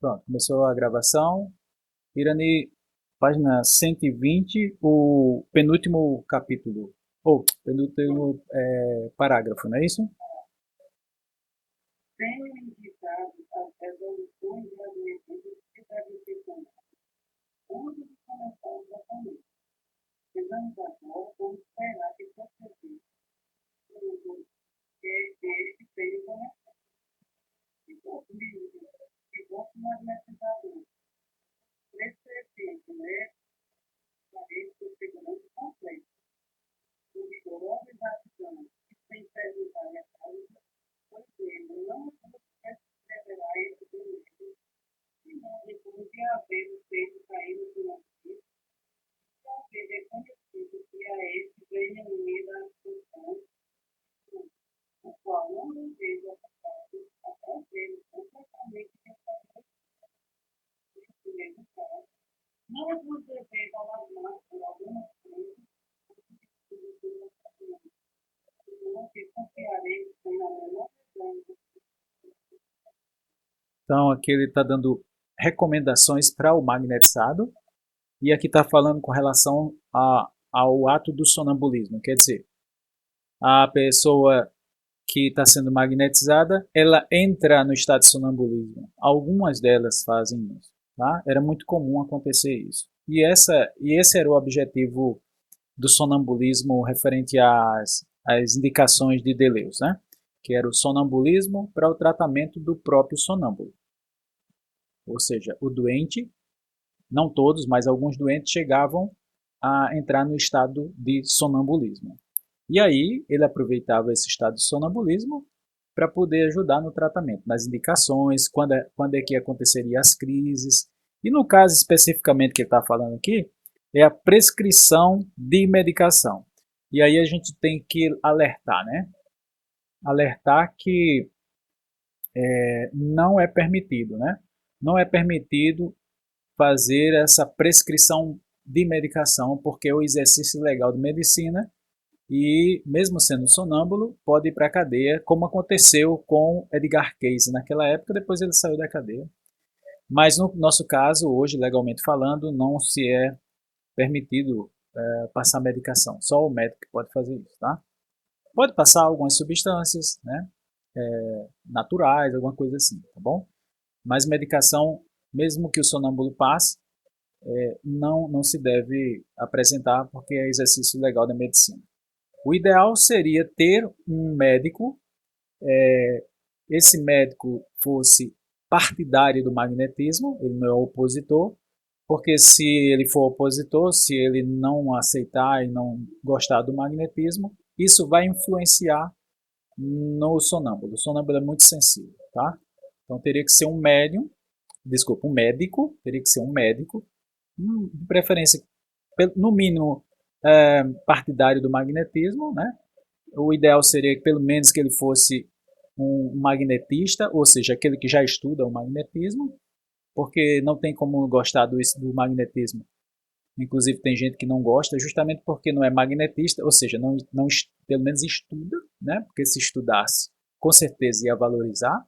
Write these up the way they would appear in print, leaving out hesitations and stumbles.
Pronto, começou a gravação. Irani, página 120, o penúltimo capítulo, ou penúltimo parágrafo, não é isso? Tenho indicado as resoluções e as medidas que devem ser tomadas antes de começar o tratamento. Precisamos agora ou esperar que proceder que este tenha começado. Se fosse livre, se fosse magnetizador, prescrevente, né? Para isso, segurança completa. O rigoroso exatidão e sem perguntar a causa, pois ele não prescreverá esse delito, senão depois de haver feito cair no financeiro, de haver reconhecido que a este venha unida a função, o qual não deseja afastado a prazer completamente restabelecido. Nesse mesmo caso, não vos deveis alarmar por algumas coisas, senão que confiareis sem a menor razão. Então aqui ele está dando recomendações para o magnetizado, e aqui está falando com relação ao ato do sonambulismo, quer dizer, a pessoa que está sendo magnetizada, ela entra no estado de sonambulismo. Algumas delas fazem isso, tá? Era muito comum acontecer isso. E esse era o objetivo do sonambulismo referente às indicações de Deleuze, né? Que era o sonambulismo para o tratamento do próprio sonâmbulo. Ou seja, o doente, não todos, mas alguns doentes chegavam a entrar no estado de sonambulismo. E aí ele aproveitava esse estado de sonambulismo para poder ajudar no tratamento, nas indicações, quando é que aconteceria as crises. E no caso especificamente que ele está falando aqui, é a prescrição de medicação. E aí a gente tem que alertar, né? Alertar que não é permitido, né? Não é permitido fazer essa prescrição de medicação, porque o exercício legal de medicina e, mesmo sendo sonâmbulo, pode ir para a cadeia, como aconteceu com Edgar Cayce naquela época, depois ele saiu da cadeia. Mas no nosso caso, hoje, legalmente falando, não se é permitido passar medicação, só o médico que pode fazer isso, tá? Pode passar algumas substâncias, né, naturais, alguma coisa assim, tá bom? Mas medicação, mesmo que o sonâmbulo passe, não se deve apresentar porque é exercício legal da medicina. O ideal seria ter um médico, esse médico fosse partidário do magnetismo, ele não é opositor, porque se ele for opositor, se ele não aceitar e não gostar do magnetismo, isso vai influenciar no sonâmbulo. O sonâmbulo é muito sensível, tá? Então teria que ser um médium, desculpa, um médico, teria que ser um médico, de preferência, no mínimo, partidário do magnetismo, né? O ideal seria que pelo menos que ele fosse um magnetista, ou seja, aquele que já estuda o magnetismo, porque não tem como gostar do magnetismo. Inclusive tem gente que não gosta justamente porque não é magnetista, ou seja, não pelo menos estuda, né? Porque se estudasse, com certeza ia valorizar,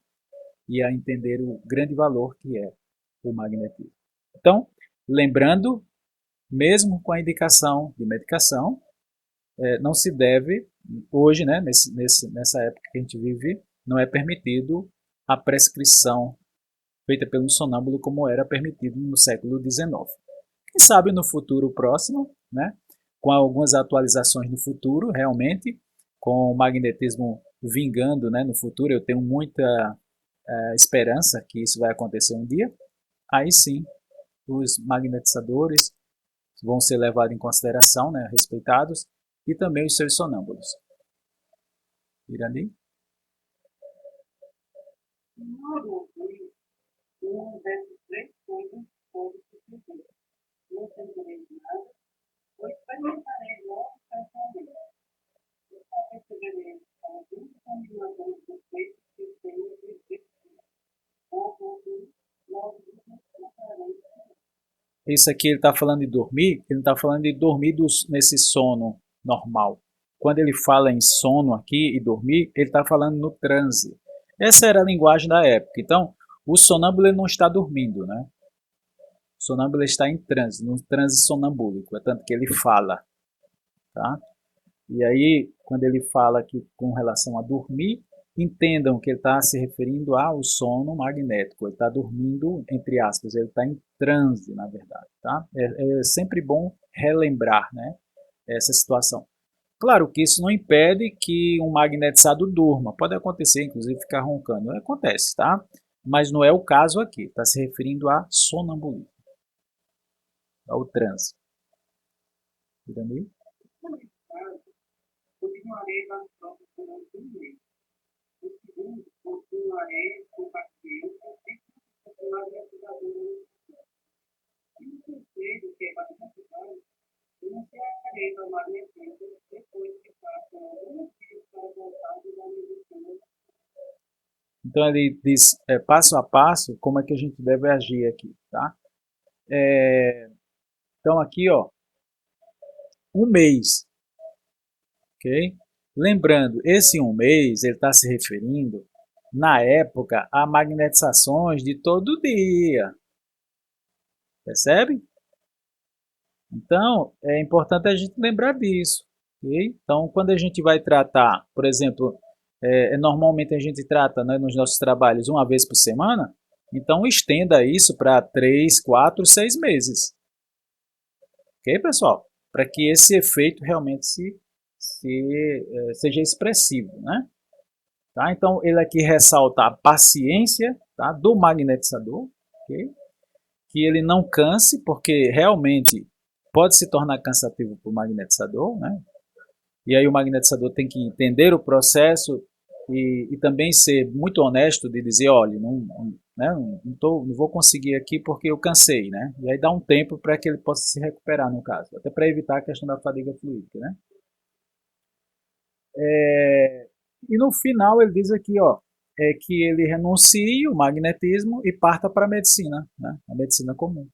ia entender o grande valor que é o magnetismo. Então, lembrando, mesmo com a indicação de medicação, não se deve, hoje, né, nessa época que a gente vive, não é permitido a prescrição feita pelo sonâmbulo como era permitido no século XIX. Quem sabe no futuro próximo, né, com algumas atualizações no futuro, realmente, com o magnetismo vingando, né, no futuro, eu tenho muita esperança que isso vai acontecer um dia, aí sim os magnetizadores vão ser levados em consideração, né, respeitados, e também os seus sonâmbulos. Irani? Logo, uma dessas três coisas pode suceder. Não sentirei nada, pois experimentarei logo pessoalmente. Eu só perceberei alguns combinadores de feitos que tenho de existir. Logo, encontrarei. Isso aqui ele está falando de dormir, ele não está falando de dormir nesse sono normal. Quando ele fala em sono aqui e dormir, ele está falando no transe. Essa era a linguagem da época. Então, O sonâmbulo ele não está dormindo, né? O sonâmbulo está em transe, no transe sonambúlico, é tanto que ele fala, tá? E aí, quando ele fala aqui com relação a dormir, entendam que ele está se referindo ao sono magnético. Ele está dormindo, entre aspas, ele está em transe, na verdade. Tá? É sempre bom relembrar, né, essa situação. Claro que isso não impede que um magnetizado durma. Pode acontecer, inclusive, ficar roncando. Acontece, tá? Mas não é o caso aqui. Está se referindo a sonambulismo, ao transe. Entendeu? Nesse caso, continuarei nas provas durante um mês. O segundo, continuarei com paciência e continuar magnetizador. E o terceiro, que é magnetizado, iniciarei no magnetismo depois que passam alguns dias para voltar da medicina. Então ele diz passo a passo como é que a gente deve agir aqui, tá? Então aqui, ó, um mês, ok? Lembrando, esse um mês ele está se referindo na época a magnetizações de todo dia, percebe? Então é importante a gente lembrar disso, ok? Então quando a gente vai tratar, por exemplo, normalmente a gente trata, né, nos nossos trabalhos uma vez por semana, então estenda isso para 3, 4, 6 meses. Ok, pessoal? Para que esse efeito realmente seja expressivo, né? Tá? Então, ele aqui ressalta a paciência, tá, do magnetizador, ok? Que ele não canse, porque realmente pode se tornar cansativo para o magnetizador, né? E aí o magnetizador tem que entender o processo e também ser muito honesto de dizer, olha, não vou conseguir aqui porque eu cansei, né? E aí dá um tempo para que ele possa se recuperar, no caso, até para evitar a questão da fadiga fluídica, né? E no final ele diz aqui, ó, que ele renuncie o magnetismo e parta para a medicina, né? A medicina comum,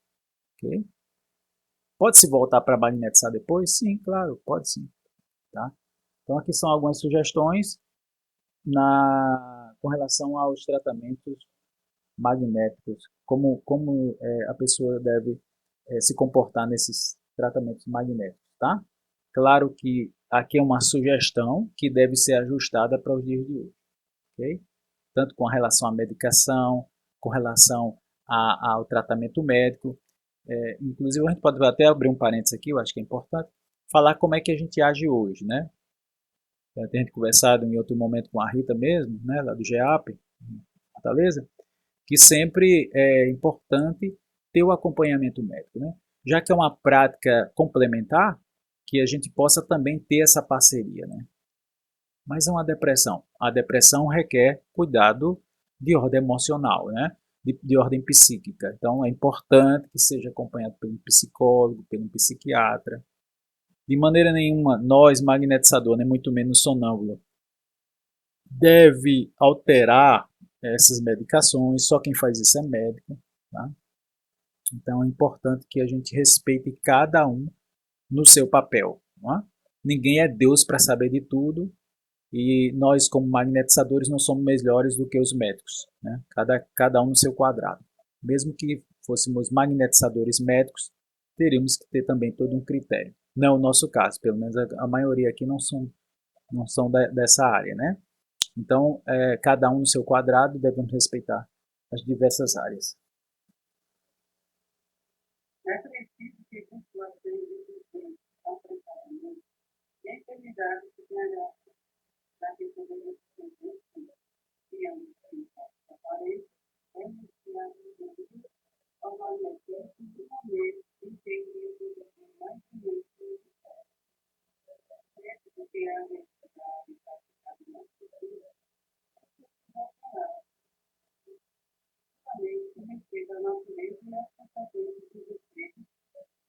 ok? Pode-se voltar para magnetizar depois? Sim, claro, pode sim, tá? Então aqui são algumas sugestões com relação aos tratamentos magnéticos, como a pessoa deve se comportar nesses tratamentos magnéticos, tá? Claro que aqui é uma sugestão que deve ser ajustada para os dias de hoje, ok? Tanto com relação à medicação, com relação ao tratamento médico. Inclusive, a gente pode até abrir um parênteses aqui, eu acho que é importante, falar como é que a gente age hoje, né? A gente conversado em outro momento com a Rita mesmo, né, lá do GEAP, Fortaleza, que sempre é importante ter o acompanhamento médico, né? Já que é uma prática complementar, que a gente possa também ter essa parceria, né? Mas é uma depressão. A depressão requer cuidado de ordem emocional, né? De ordem psíquica. Então é importante que seja acompanhado pelo psicólogo, pelo psiquiatra. De maneira nenhuma, nós, magnetizador, nem muito menos sonâmbulo, deve alterar essas medicações, só quem faz isso é médico. Tá? Então é importante que a gente respeite cada um no seu papel. Não é? Ninguém é Deus para saber de tudo e nós, como magnetizadores, não somos melhores do que os médicos. Né? Cada um no seu quadrado. Mesmo que fôssemos magnetizadores médicos, teríamos que ter também todo um critério. Não é o nosso caso, pelo menos a maioria aqui não são dessa área, né? Então, cada um no seu quadrado, devemos respeitar as diversas áreas. É preciso que populações existentes ao tratamento e a enfermidade se ganhar da questão da existência e a aparelho é iniciado ao magnetismo de maneira em que ele mais direito porque a necessidade praticada na cultura também se respeita a natureza e as consequências dos efeitos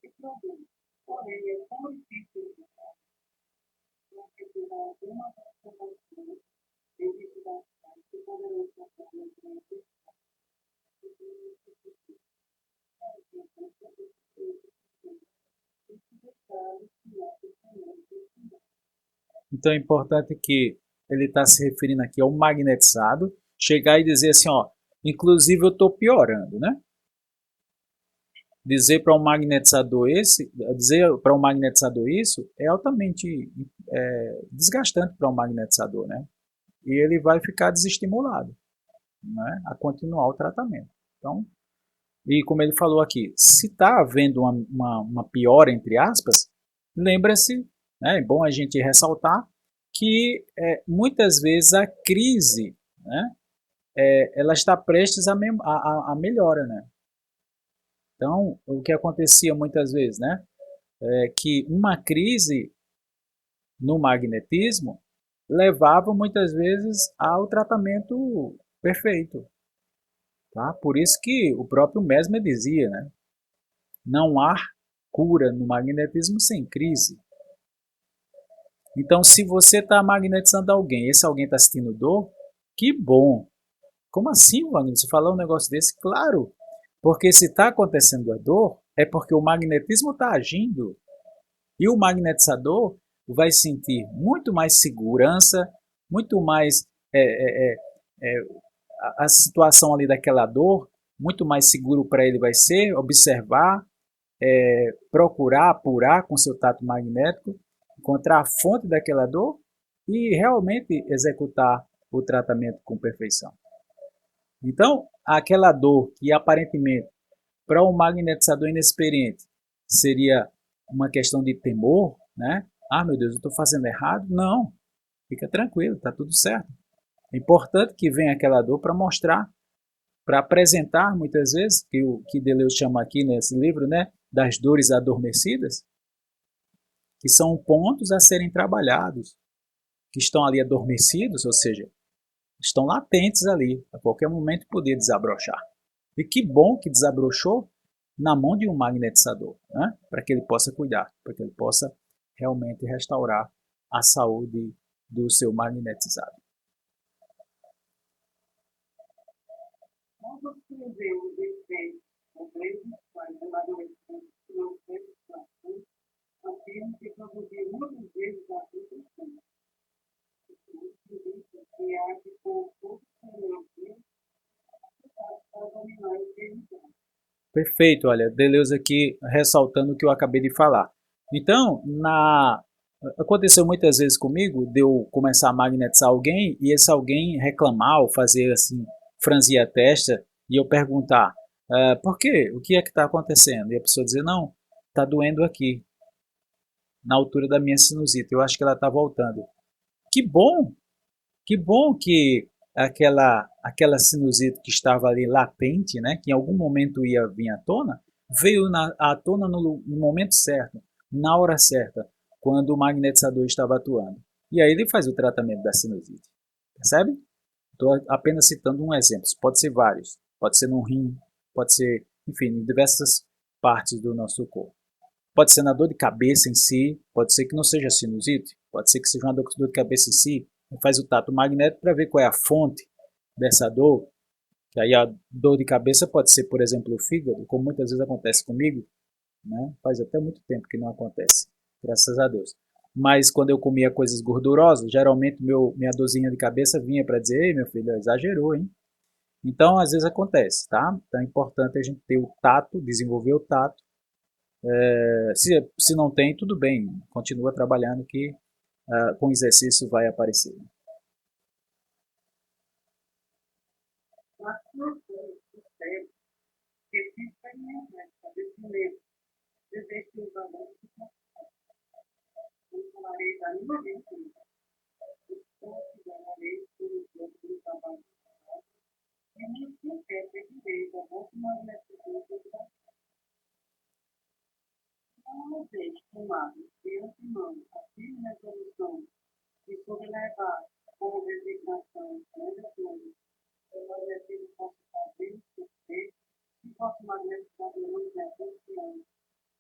que produz. Porém, é tão difícil de porque por alguma transformação existe bastante que poderão passar na frente Então é importante que ele está se referindo aqui ao magnetizado, chegar e dizer assim, ó, Inclusive eu estou piorando, né? Dizer para um magnetizador isso é altamente desgastante para um magnetizador, né? E ele vai ficar desestimulado, né, a continuar o tratamento. Então, e como ele falou aqui, se está havendo uma piora, entre aspas, lembra-se, né, é bom a gente ressaltar, que muitas vezes a crise, né, ela está prestes a melhora. Né? Então, o que acontecia muitas vezes, né, é que uma crise no magnetismo levava muitas vezes ao tratamento perfeito. Tá? Por isso que o próprio Mesmer dizia, né, não há cura no magnetismo sem crise. Então, se você está magnetizando alguém, esse alguém está sentindo dor, que bom. Como assim, Wagner? Você falar um negócio desse? Claro, porque se está acontecendo a dor, é porque o magnetismo está agindo. E o magnetizador vai sentir muito mais segurança, muito mais é, a situação ali daquela dor, muito mais seguro para ele vai ser observar, procurar apurar com seu tato magnético, encontrar a fonte daquela dor e realmente executar o tratamento com perfeição. Então, aquela dor que aparentemente para um magnetizador inexperiente seria uma questão de temor, né? Ah, meu Deus, eu estou fazendo errado? Não, fica tranquilo, está tudo certo. É importante que venha aquela dor para mostrar, para apresentar muitas vezes, que o que Deleuze chama aqui nesse livro, né, das dores adormecidas, que são pontos a serem trabalhados, que estão ali adormecidos, ou seja, estão latentes ali, a qualquer momento poder desabrochar. E que bom que desabrochou na mão de um magnetizador, né? Para que ele possa cuidar, para que ele possa realmente restaurar a saúde do seu magnetizado. Nós observamos efeitos complexos, mas amadurecimento financeiro, afirma que produzir muitas vezes a frustração. Que age com toda energia para dominar o território. Perfeito, olha, Deleuze aqui ressaltando o que eu acabei de falar. Então, aconteceu muitas vezes comigo de eu começar a magnetizar alguém e esse alguém reclamar ou fazer assim, franzir a testa e eu perguntar, por quê? O que é que está acontecendo? E a pessoa dizer, não, está doendo aqui, na altura da minha sinusite, eu acho que ela está voltando. Que bom que aquela sinusite que estava ali latente, né, que em algum momento ia vir à tona, veio à tona no momento certo, na hora certa, quando o magnetizador estava atuando. E aí ele faz o tratamento da sinusite. Percebe? Estou apenas citando um exemplo. Pode ser vários. Pode ser no rim, pode ser, enfim, em diversas partes do nosso corpo. Pode ser na dor de cabeça em si, pode ser que não seja sinusite, pode ser que seja uma dor de cabeça em si. Faz o tato magnético para ver qual é a fonte dessa dor. Que aí a dor de cabeça pode ser, por exemplo, o fígado, como muitas vezes acontece comigo, né? Faz até muito tempo que não acontece, graças a Deus. Mas quando eu comia coisas gordurosas, geralmente minha dorzinha de cabeça vinha para dizer, ei meu filho, exagerou, hein? Então, às vezes acontece, tá? Então é importante a gente ter o tato, desenvolver o tato. Se não tem, tudo bem, continua trabalhando que com exercício vai aparecer. Mas não foi sucesso que se experimenta estabelecimento desde os valores de falarei da minha vida, os ganharei por os outros do trabalho e nem sequer pedirei da vossa magnetização não deixe tomado de antemão a firme resolução de sobrelevar com resignação negativa o magnetismo possa fazer sucesso e vosso magnetizador não é confiante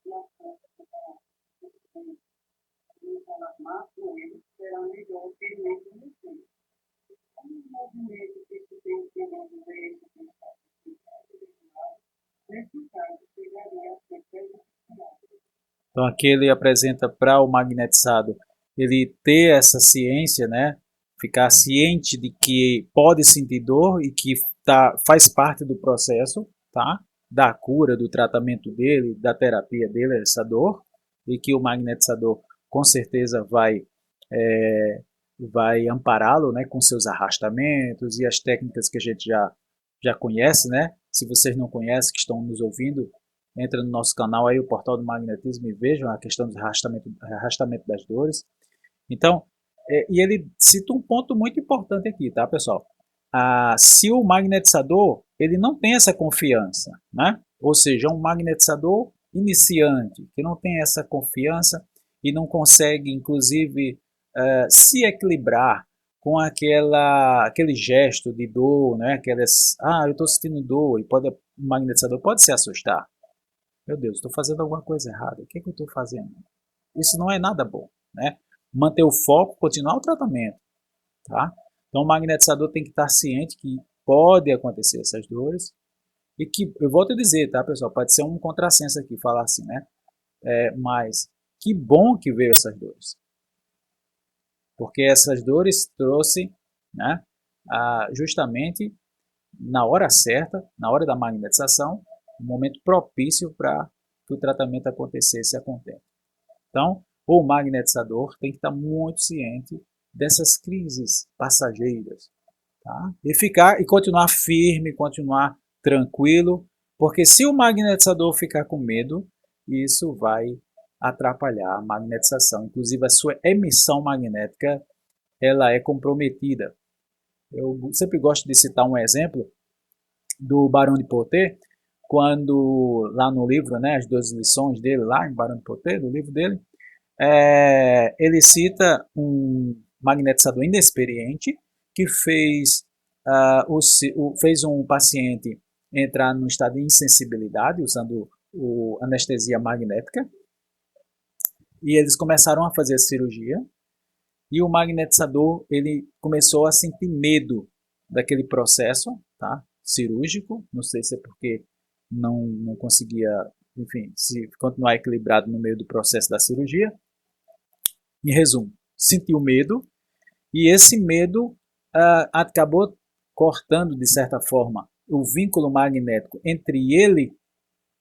na força separada. Nos alarmar com ele será melhor que ele mesmo não fez. Como o movimento que se tem entendendo desse nesse caso, chegaria a ser prejudiciado. Então aqui ele apresenta para o magnetizado ele ter essa ciência, né? Ficar ciente de que pode sentir dor e que faz parte do processo, tá? Da cura, do tratamento dele, da terapia dele, essa dor, e que o magnetizador com certeza vai ampará-lo, né, com seus arrastamentos e as técnicas que a gente já conhece, né? Se vocês não conhecem, que estão nos ouvindo, entra no nosso canal aí, o Portal do Magnetismo, e vejam a questão do arrastamento das dores. Então, e ele cita um ponto muito importante aqui, tá, pessoal? Se o magnetizador ele não tem essa confiança, né? Ou seja, um magnetizador iniciante que não tem essa confiança e não consegue, inclusive, se equilibrar com aquele gesto de dor, né? Eu estou sentindo dor, e o magnetizador pode se assustar. Meu Deus, estou fazendo alguma coisa errada. O que eu estou fazendo? Isso não é nada bom, né? Manter o foco, continuar o tratamento, tá? Então o magnetizador tem que estar ciente que pode acontecer essas dores e que, eu volto a dizer, tá, pessoal, pode ser um contrassenso aqui falar assim, né? Mas que bom que veio essas dores, porque essas dores trouxe, né, justamente na hora certa, na hora da magnetização, um momento propício para que o tratamento acontecesse a contento. Então, o magnetizador tem que estar muito ciente dessas crises passageiras, tá? E continuar firme, continuar tranquilo, porque se o magnetizador ficar com medo, isso vai atrapalhar a magnetização, inclusive a sua emissão magnética, ela é comprometida. Eu sempre gosto de citar um exemplo do Barão de Poitiers, quando lá no livro, né, as 12 lições dele lá em Barão de Poitiers, do livro dele, ele cita um magnetizador inexperiente que fez um paciente entrar no estado de insensibilidade usando anestesia magnética, e eles começaram a fazer a cirurgia, e o magnetizador ele começou a sentir medo daquele processo, tá, cirúrgico. Não sei se é porque não conseguia, enfim, se continuar equilibrado no meio do processo da cirurgia. Em resumo, sentiu medo, e esse medo acabou cortando, de certa forma, o vínculo magnético entre ele,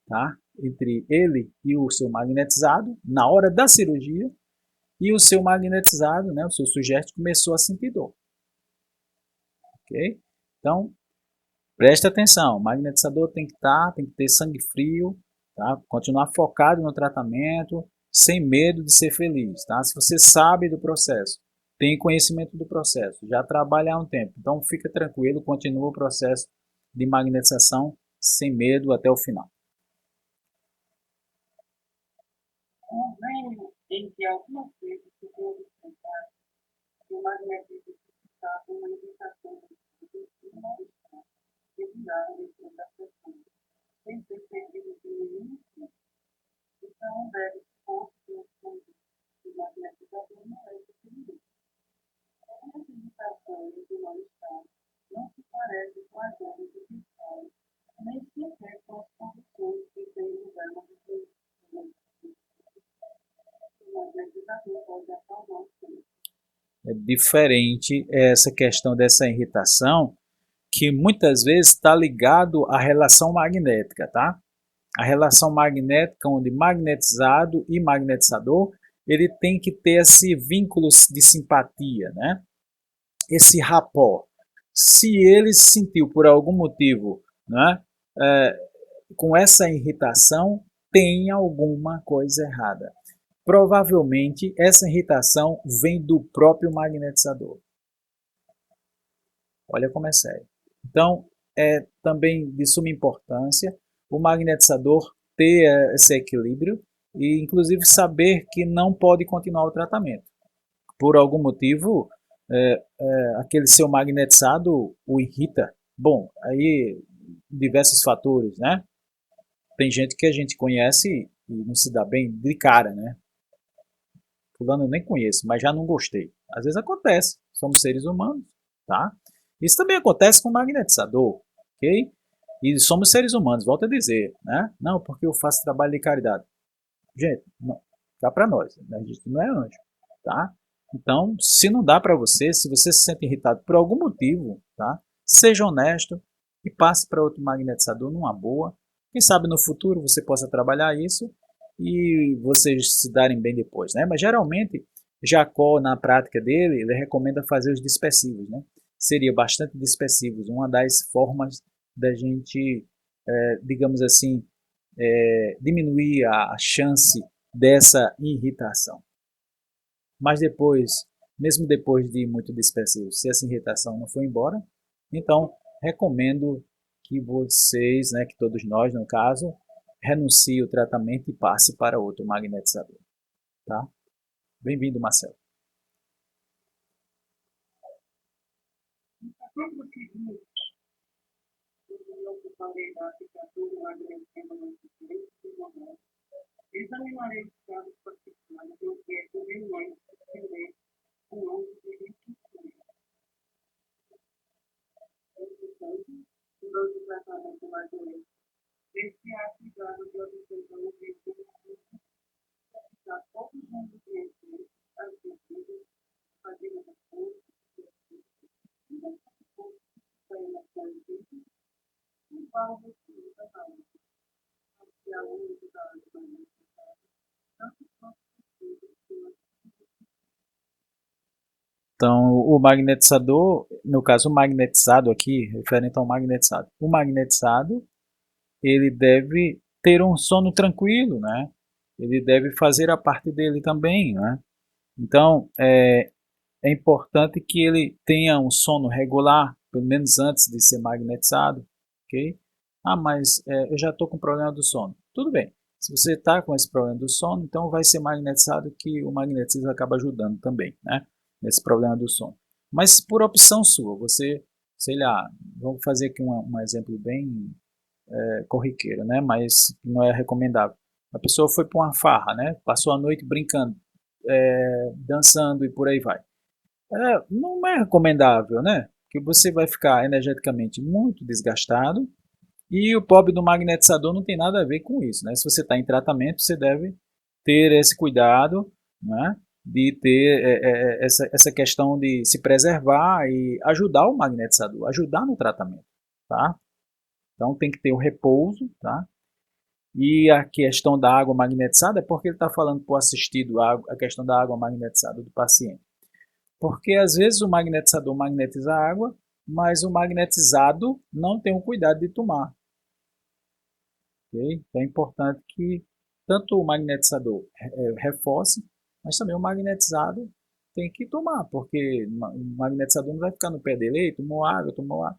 tá? Entre ele e o seu magnetizado, na hora da cirurgia, e o seu magnetizado, né, o seu sujeito, começou a sentir dor. Ok? Então, preste atenção, o magnetizador tem que ter sangue frio, tá? Continuar focado no tratamento, sem medo de ser feliz, tá? Se você sabe do processo, tem conhecimento do processo, já trabalha há um tempo, então fica tranquilo, continua o processo de magnetização sem medo até o final. Convenho em que algumas vezes ficou observado que o magnetismo está com uma limitação do mal-estar que virá dentro da pessoa, sem ter perdido de nenhum tipo. Então, deve expor seu fundo do magnetizador não é definitivo. A limitação do mal-estar não se parece com as dores do cristal, nem sequer com as condições que têm lugar na pessoa. O magnetizador pode acalmar o corpo. É diferente essa questão dessa irritação, que muitas vezes está ligado à relação magnética, tá? A relação magnética, onde magnetizado e magnetizador, ele tem que ter esse vínculo de simpatia, né? Esse rapport. Se ele se sentiu por algum motivo, né, com essa irritação, tem alguma coisa errada. Provavelmente essa irritação vem do próprio magnetizador. Olha como é sério. Então, é também de suma importância o magnetizador ter esse equilíbrio e, inclusive, saber que não pode continuar o tratamento. Por algum motivo, aquele seu magnetizado o irrita. Bom, aí diversos fatores, né? Tem gente que a gente conhece e não se dá bem de cara, né? Fulano eu nem conheço, mas já não gostei. Às vezes acontece, somos seres humanos, tá? Isso também acontece com o magnetizador, ok? E somos seres humanos, volto a dizer, né? Não, porque eu faço trabalho de caridade. Gente, não, dá para nós, né? A gente não é anjo, tá? Então, se não dá para você, se você se sente irritado por algum motivo, tá? Seja honesto, e passe para outro magnetizador numa boa. Quem sabe no futuro você possa trabalhar isso e vocês se darem bem depois, né? Mas geralmente Jacó, na prática dele, ele recomenda fazer os dispersivos, né? Seria bastante dispersivos, uma das formas da gente, digamos assim, diminuir a chance dessa irritação. Mas depois, mesmo depois de muito dispersivo, se essa irritação não for embora, então recomendo que vocês, né, que todos nós no caso, renuncie o tratamento e passe para outro magnetizador, tá? Bem-vindo, Marcelo. Examinarei os casos particulares em que é conveniente suspender o uso de liquidificador. Entretanto, durante o tratamento mais doente, este há cuidado de observar o objetivo de aplicar todos os ingredientes às medidas, fazendo a força, para emoções vivas, e para o motivo da alma, que a uso da água necessária, tanto quanto possível, Então, o magnetizador, no caso o magnetizado aqui, referente ao magnetizado. O magnetizado, ele deve ter um sono tranquilo, né? Ele deve fazer a parte dele também, né? Então, é importante que ele tenha um sono regular, pelo menos antes de ser magnetizado, ok? Ah, mas eu já estou com problema do sono. Tudo bem. Se você está com esse problema do sono, então vai ser magnetizado, que o magnetismo acaba ajudando também, né? Nesse problema do sono. Mas por opção sua, você, sei lá, vamos fazer aqui um exemplo bem corriqueiro, né? Mas não é recomendável. A pessoa foi para uma farra, né? Passou a noite brincando, dançando e por aí vai. Não é recomendável, né? Que você vai ficar energeticamente muito desgastado e o pobre do magnetizador não tem nada a ver com isso, né? Se você está em tratamento, você deve ter esse cuidado, né? De ter essa questão de se preservar e ajudar o magnetizador, ajudar no tratamento, tá? Então tem que ter o repouso, tá? E a questão da água magnetizada, é porque ele está falando para o assistido a questão da água magnetizada do paciente. Porque às vezes o magnetizador magnetiza a água, mas o magnetizado não tem o cuidado de tomar. Okay? Então é importante que tanto o magnetizador reforce, mas também o magnetizado tem que tomar, porque o magnetizador não vai ficar no pé dele, tomou água, tomou água.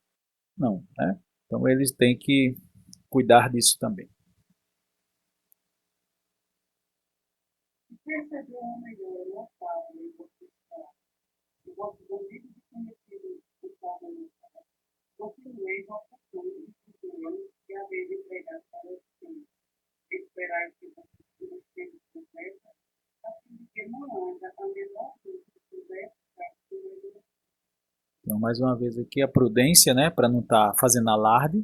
Não, né? Então eles têm que cuidar disso também. percebeu uma melhora notável em você estar. O vosso domínio de conhecido estava no estado. Continuei vossa ação estudando e a vez de pregar para os filhos. Esperai que vocês conhecendo completa, a fim de que não haja a menor dúvida que pudesse estar sobre. Então, mais uma vez aqui a prudência, né, para não estar fazendo alarde,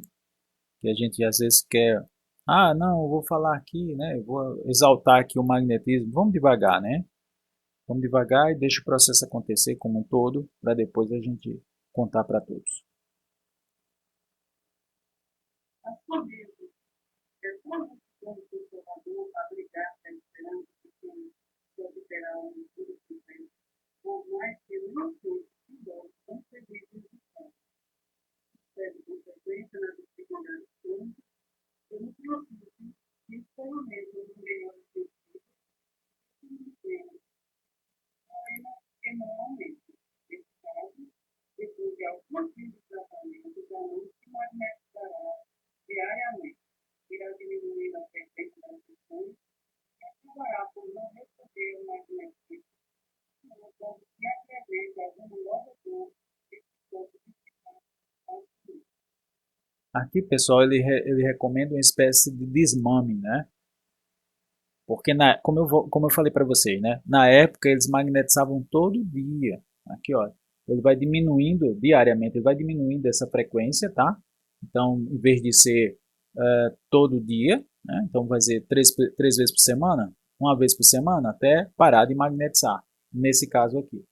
que a gente às vezes quer, não, eu vou falar aqui, né, eu vou exaltar aqui o magnetismo. Vamos devagar, né? Vamos devagar e deixa o processo acontecer como um todo, para depois a gente contar para todos. As famílias, quando o conservador abrigar a esperança de que obterá um futuro presente, por mais que não fosse igual concebido de forma, deve consequência na dificuldade toda, eu não preciso que pelo menos o melhor sentido que normalmente, nesse caso, depois de algum tipo de tratamento, já não se magnetizará diariamente, irá diminuir a frequência das sessões e acabará por não receber o magnetismo, quando se apresenta alguma nova dor que pode ficar assim. Aqui, pessoal, ele recomenda uma espécie de desmame, né? Porque, como eu falei para vocês, né? Na época eles magnetizavam todo dia. Aqui, ó, ele vai diminuindo diariamente, ele vai diminuindo essa frequência, tá? Então, em vez de ser todo dia, né? Então vai ser três vezes por semana, uma vez por semana, até parar de magnetizar, nesse caso aqui.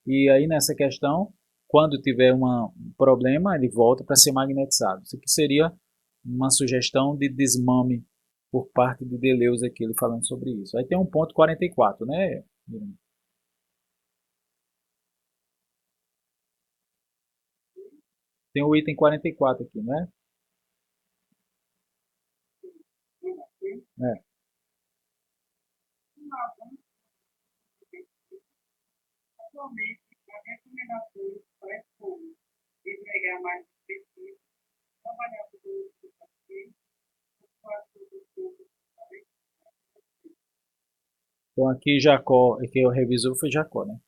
E aí nessa questão, quando tiver um problema, ele volta para ser magnetizado. Isso aqui seria uma sugestão de desmame por parte de Deleuze aqui, ele falando sobre isso. Aí tem um ponto 44, né? Tem o item 44 aqui, né? É. Atualmente, as recomendações para como empregar mais específico, trabalhar com o paciente, Então aqui Jacó, aqui o revisor foi Jacó, né?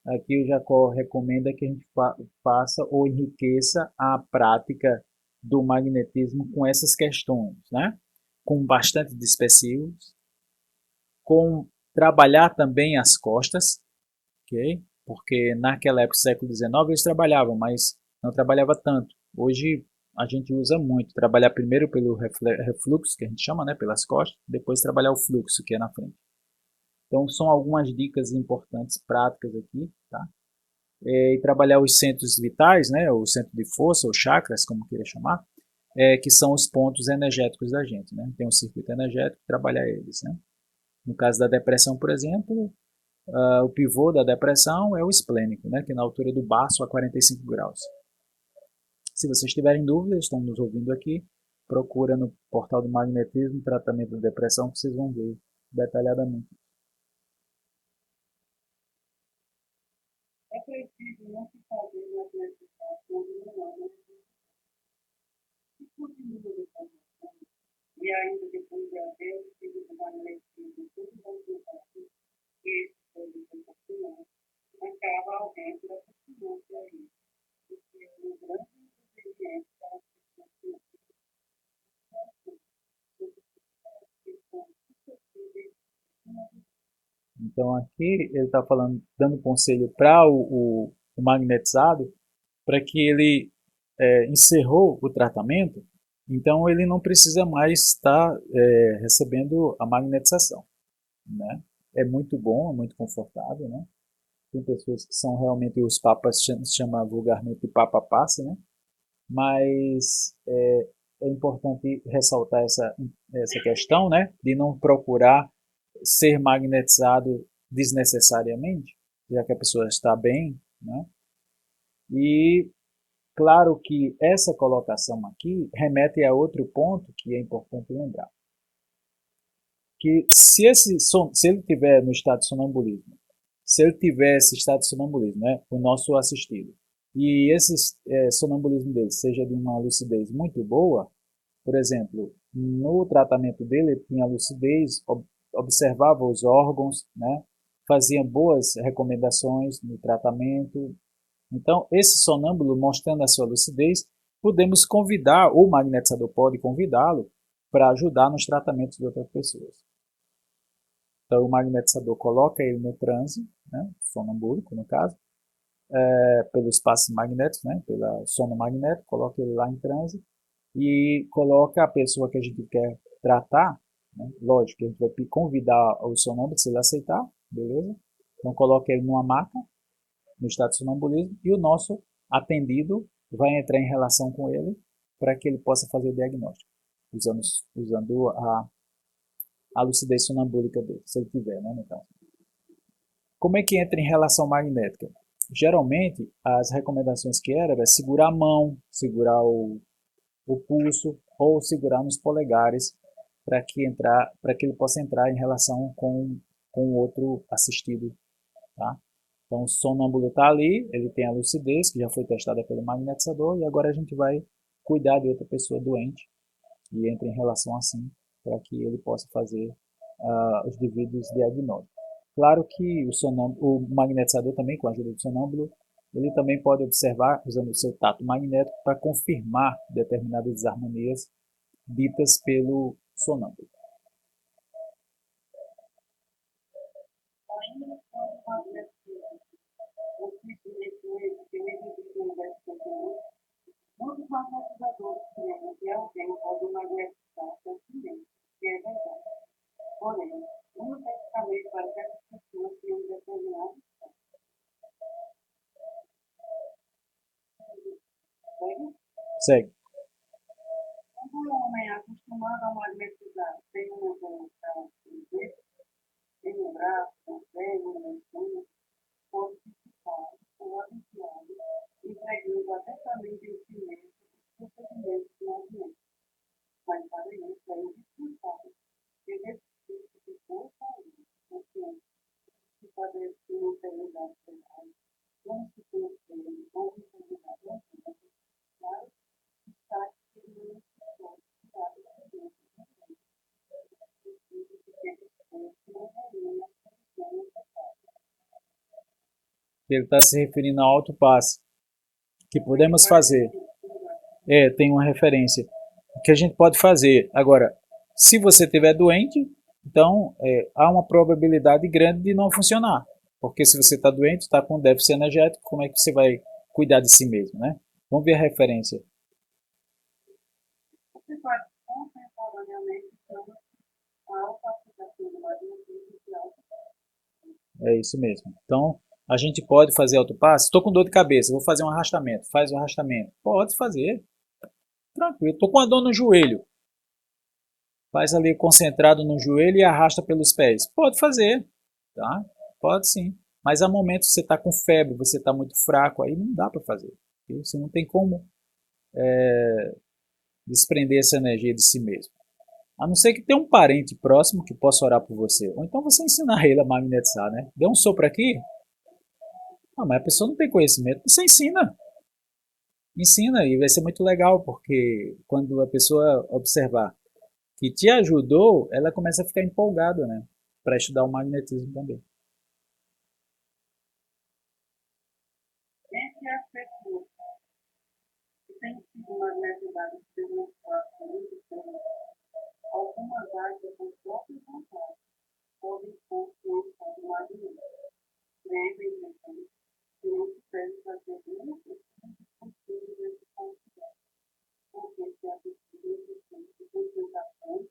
Aqui o Jacó recomenda que a gente faça ou enriqueça a prática do magnetismo com essas questões, né? Com bastante dispersivos, com trabalhar também as costas, ok? Porque naquela época, século XIX, eles trabalhavam, mas não trabalhava tanto. Hoje a gente usa muito, trabalhar primeiro pelo refluxo, que a gente chama, né, pelas costas, depois trabalhar o fluxo, que é na frente. Então são algumas dicas importantes, práticas aqui, tá? E trabalhar os centros vitais, né, o centro de força, ou chakras, como queira chamar, que são os pontos energéticos da gente, né? Tem um circuito energético, trabalhar eles, né? No caso da depressão, por exemplo, o pivô da depressão é o esplênico, né, que é na altura do baço a 45 graus. Se vocês tiverem dúvidas, estão nos ouvindo aqui, procura no portal do magnetismo, tratamento da depressão, que vocês vão ver detalhadamente. é preciso não se fazer uma necessidade quando não há e continua de formação, e ainda depois de haver o filho do magnetismo, tudo vai tentar que esse foi sensacional, acaba alguém da consciência aí, porque é um grande ingrediente para a Então aqui ele está falando, dando conselho para o magnetizado, para que ele encerrou o tratamento, então ele não precisa mais estar recebendo a magnetização, né? É muito bom, é muito confortável, né? Tem pessoas que são realmente os papas, chama vulgarmente de papa passe, né? Mas é importante ressaltar essa questão, né? De não procurar ser magnetizado desnecessariamente, já que a pessoa está bem, né? E claro que essa colocação aqui remete a outro ponto que é importante lembrar, que se ele tiver no estado de sonambulismo, se ele tivesse estado de sonambulismo, né, o nosso assistido, e esse sonambulismo dele seja de uma lucidez muito boa, por exemplo, no tratamento dele ele tinha lucidez, observava os órgãos, né, fazia boas recomendações no tratamento. Então, esse sonâmbulo mostrando a sua lucidez, podemos convidar, ou o magnetizador pode convidá-lo para ajudar nos tratamentos de outras pessoas. Então, o magnetizador coloca ele no transe, né, sonambúlico no caso, pelo espaço magnético, né, pela sono magnético, coloca ele lá em transe e coloca a pessoa que a gente quer tratar, né, lógico que a gente vai convidar o sonâmbulo, se ele aceitar, beleza? Então, coloca ele numa maca, no estado de sonambulismo, e o nosso atendido vai entrar em relação com ele para que ele possa fazer o diagnóstico, usando a lucidez sonambúlica dele, se ele tiver, né, no caso. Como é que entra em relação magnética? Geralmente, as recomendações que era segurar a mão, segurar o pulso ou segurar nos polegares para que ele possa entrar em relação com o outro assistido, tá? Então o sonâmbulo está ali, ele tem a lucidez que já foi testada pelo magnetizador e agora a gente vai cuidar de outra pessoa doente e entra em relação assim para que ele possa fazer os devidos diagnósticos. Claro que o magnetizador também, com a ajuda do sonâmbulo, ele também pode observar, usando o seu tato magnético, para confirmar determinadas desarmonias ditas pelo sonâmbulo. ainda quando o magnetismo, o tipo de influência que ele indica dessa pessoa, muitos magnetizadores creem que alguém pode magnetizar facilmente, que é verdade. Porém, não necessariamente para que essas pessoas tenham determinado Segue. Quando o homem é acostumado a magnetizar, tem uma evolução, tem um braço, um pé, um punho, pode ficar ou habituado, empregando atentamente em si mesmo os procedimentos magnéticos. Mas, para isso, é indispensável que esse tipo de força consciente se fazer se integridade cerebral, como se fosse ou integridade ativa, mas está que não se pode tirar de dentro Ele está se referindo ao autopasse, que podemos fazer. Tem uma referência que a gente pode fazer. Agora, se você estiver doente, então há uma probabilidade grande de não funcionar. Porque se você está doente, está com déficit energético, como é que você vai cuidar de si mesmo, né? Vamos ver a referência. Você faz contemporaneamente a alta aplicação do magnetismo de alta. É isso mesmo. Então, a gente pode fazer autopasse. Estou com dor de cabeça, vou fazer um arrastamento. Faz o arrastamento. Pode fazer. Tranquilo. Estou com uma dor no joelho. Faz ali concentrado no joelho e arrasta pelos pés. Pode fazer, tá? Pode sim. Mas há momentos que você está com febre, você está muito fraco, aí não dá para fazer. Viu? Você não tem como desprender essa energia de si mesmo. A não ser que tenha um parente próximo que possa orar por você. Ou então você ensinar ele a magnetizar, né? Dê um sopro aqui. Ah, mas a pessoa não tem conhecimento. Você ensina. Ensina e vai ser muito legal, porque quando a pessoa observar que te ajudou, ela começa a ficar empolgada, né? Para estudar o magnetismo também. Entre as pessoas que têm sido magnetizadas pelo espaço muito tempo, algumas áreas com própria vontade podem pôr-se em estado magnético. Devem, então, que não se deve fazer nenhuma questão de conselho desse consideração, porque se há pessoas de concentração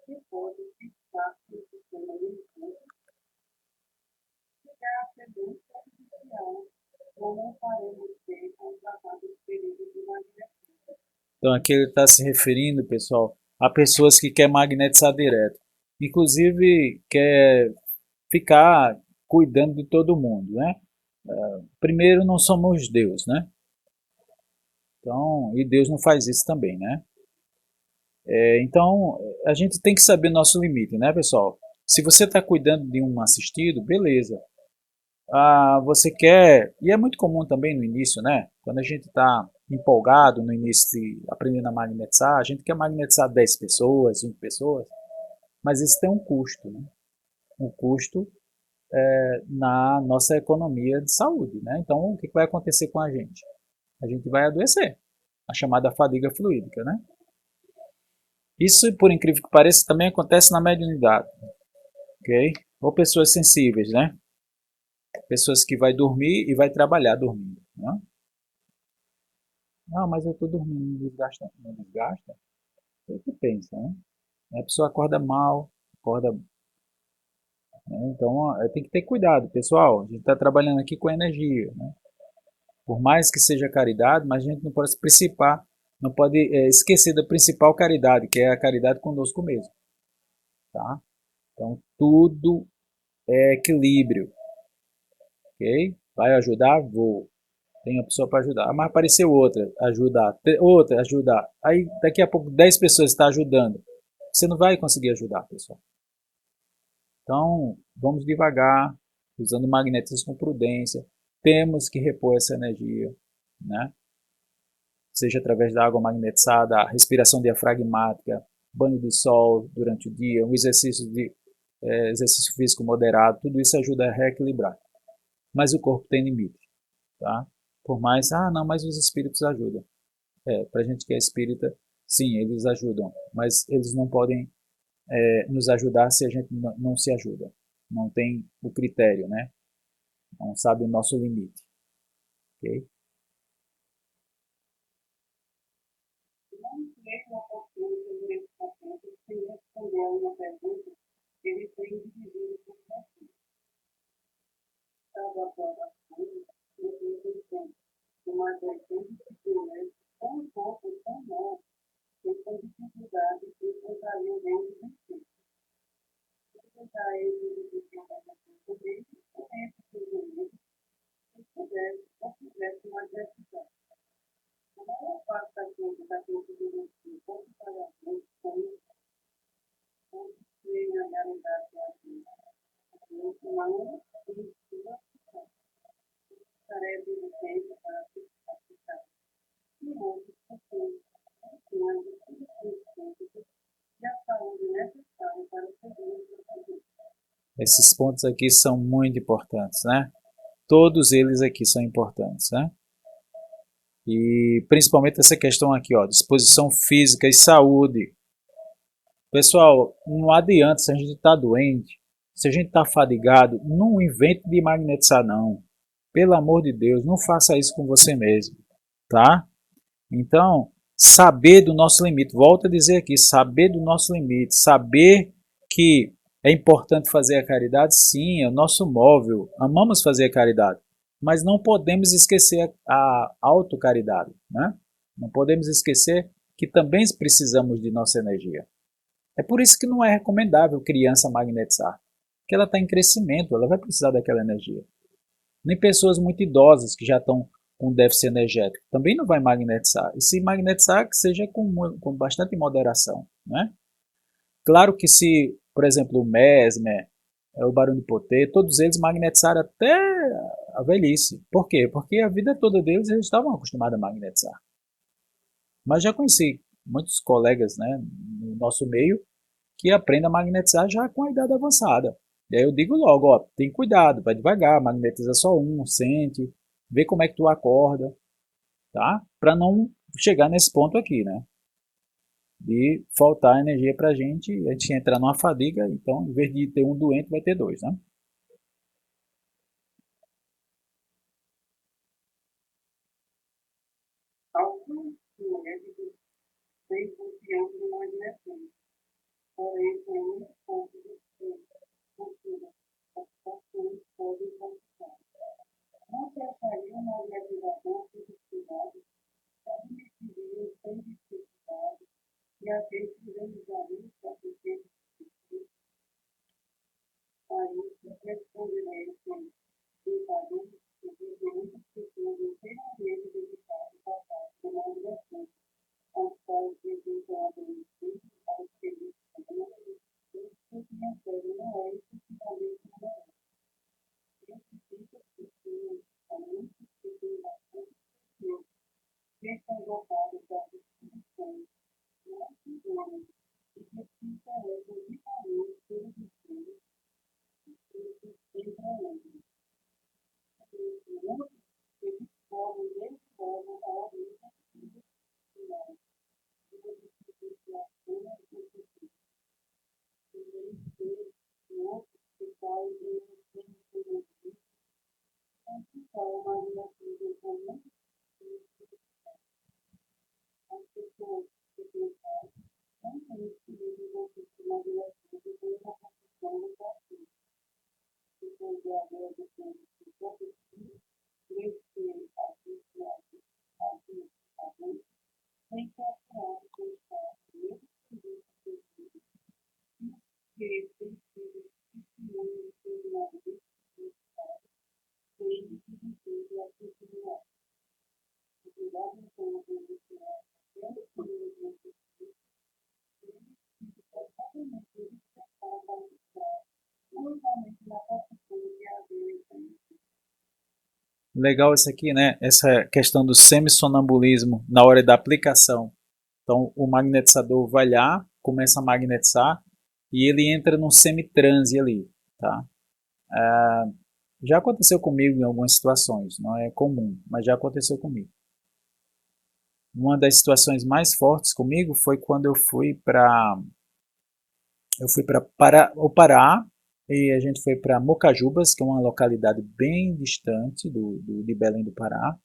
que podem fixar no sistema nervoso chegar a ser bem prejudicial, como faremos ter com tratados períodos de magnetismo. Então aqui ele está se referindo, pessoal, a pessoas que querem magnetizar direto. Inclusive quer ficar cuidando de todo mundo, né? Primeiro, não somos Deus, né? Então, e Deus não faz isso também, né? Então, a gente tem que saber nosso limite, né, pessoal? Se você está cuidando de um assistido, beleza. Você quer, e é muito comum também no início, né? Quando a gente está empolgado no início de aprendendo a magnetizar, a gente quer magnetizar 10 pessoas, 20 pessoas, mas isso tem um custo, né? Um custo na nossa economia de saúde, né? Então, o que vai acontecer com a gente? A gente vai adoecer, a chamada fadiga fluídica, né? Isso, por incrível que pareça, também acontece na mediunidade, ok? Ou pessoas sensíveis, né? Pessoas que vai dormir e vai trabalhar dormindo, né? Não, mas eu estou dormindo, não desgasta, não desgasta? É o que pensa, né? A pessoa acorda mal, acorda... Né? Então, tem que ter cuidado, pessoal. A gente está trabalhando aqui com energia, né? Por mais que seja caridade, mas a gente não pode se principar, não pode esquecer da principal caridade, que é a caridade conosco mesmo, tá? Então, tudo é equilíbrio, ok? Vai ajudar? Vou. Tem a pessoa para ajudar. Mas apareceu outra, ajudar. Outra, ajudar. Aí, daqui a pouco, 10 pessoas estão ajudando. Você não vai conseguir ajudar, pessoal. Então, vamos devagar, usando o magnetismo com prudência. Temos que repor essa energia, né? Seja através da água magnetizada, respiração diafragmática, banho de sol durante o dia, um exercício físico moderado, tudo isso ajuda a reequilibrar. Mas o corpo tem limite, tá? Por mais, não, mas os espíritos ajudam. Para a gente que é espírita, sim, eles ajudam, mas eles não podem nos ajudar se a gente não se ajuda. Não tem o critério, né? Não sabe o nosso limite, ok? Não tive uma oportunidade nesse momento de responder a uma pergunta que ele tem dividido por aqui. Cada aprovação, no mesmo tempo, de mais 80 milhões tão pouco, tão novo, que com dificuldade enfrentariam grandes desafios. Enfrentar eles de forma também, com esse sentimento, se pudesse ou fizesse uma adversidade. A maior parte da gente da configuração completamente com a realidade da vida. Não precisa tarefa de tempo para se aplicar. E outros fatores, e a saúde necessária para o seguro do paciente. Esses pontos aqui são muito importantes, né? Todos eles aqui são importantes, né? E principalmente essa questão aqui, ó, disposição física e saúde. Pessoal, não adianta se a gente está doente, se a gente está fadigado, não invente de magnetizar não. Pelo amor de Deus, não faça isso com você mesmo, tá? Então, saber do nosso limite, volto a dizer aqui, saber do nosso limite, saber que é importante fazer a caridade, sim, é o nosso móvel, amamos fazer a caridade, mas não podemos esquecer a autocaridade, né? Não podemos esquecer que também precisamos de nossa energia. É por isso que não é recomendável criança magnetizar, porque ela está em crescimento, ela vai precisar daquela energia. Nem pessoas muito idosas que já estão com déficit energético também não vai magnetizar. E se magnetizar, que seja com bastante moderação, né? Claro que se, por exemplo, o Mesmer, o Barão de Potê, todos eles magnetizaram até a velhice. Por quê? Porque a vida toda deles eles estavam acostumados a magnetizar. Mas já conheci muitos colegas, né, no nosso meio que aprendem a magnetizar já com a idade avançada. E aí eu digo logo, ó, tem cuidado, vai devagar, magnetiza só um, sente, vê como é que tu acorda, tá? Para não chegar nesse ponto aqui, né? De faltar energia pra gente, a gente entrar numa fadiga, então em vez de ter um doente, vai ter dois, né? Alguns médicos têm confiança no magnetismo, porém tem muitos pontos de cultura, as pessoas podem conquistar. Não se acharia um magnetizador sofisticado, admitiria sem dificuldade e aqueles que realizariam sacrifícios para isso responderei que faremos que muitas pessoas inteiramente dedicadas à parte da navegação, aos quais dedicam a domicílio, aos serviços humanos, e que recebem não é excessivamente numeroso. Identifica pessoas, alunos que têm bastante conhecimento, que estão dotados das instituições, não humanas, e que se interessam vitalmente pelos estudos entre alunos. Eles podem descobrir a origem final e modificação da existência. Também ter outros que caem em tecnologia, amplificar a imaginação comum as pessoas que pensaram não têm escolhido a imaginação como uma construção do partido. Depois de haver depois de profecia, crescer associado a Deus, sem procurar pensar mesmo que tem sido testemunho de uma vez sem dividir a continuidade. O cuidado então de iniciar aquela comunidade totalmente despertar para mostrar unicamente na partitura de haver Legal isso aqui, né? Essa questão do semissonambulismo na hora da aplicação. Então, o magnetizador vai lá, começa a magnetizar e ele entra num semitranse ali, tá? Já aconteceu comigo em algumas situações, não é comum, mas já aconteceu comigo. Uma das situações mais fortes comigo foi quando eu fui para o Pará e a gente foi para Mocajubas, que é uma localidade bem distante de Belém do Pará.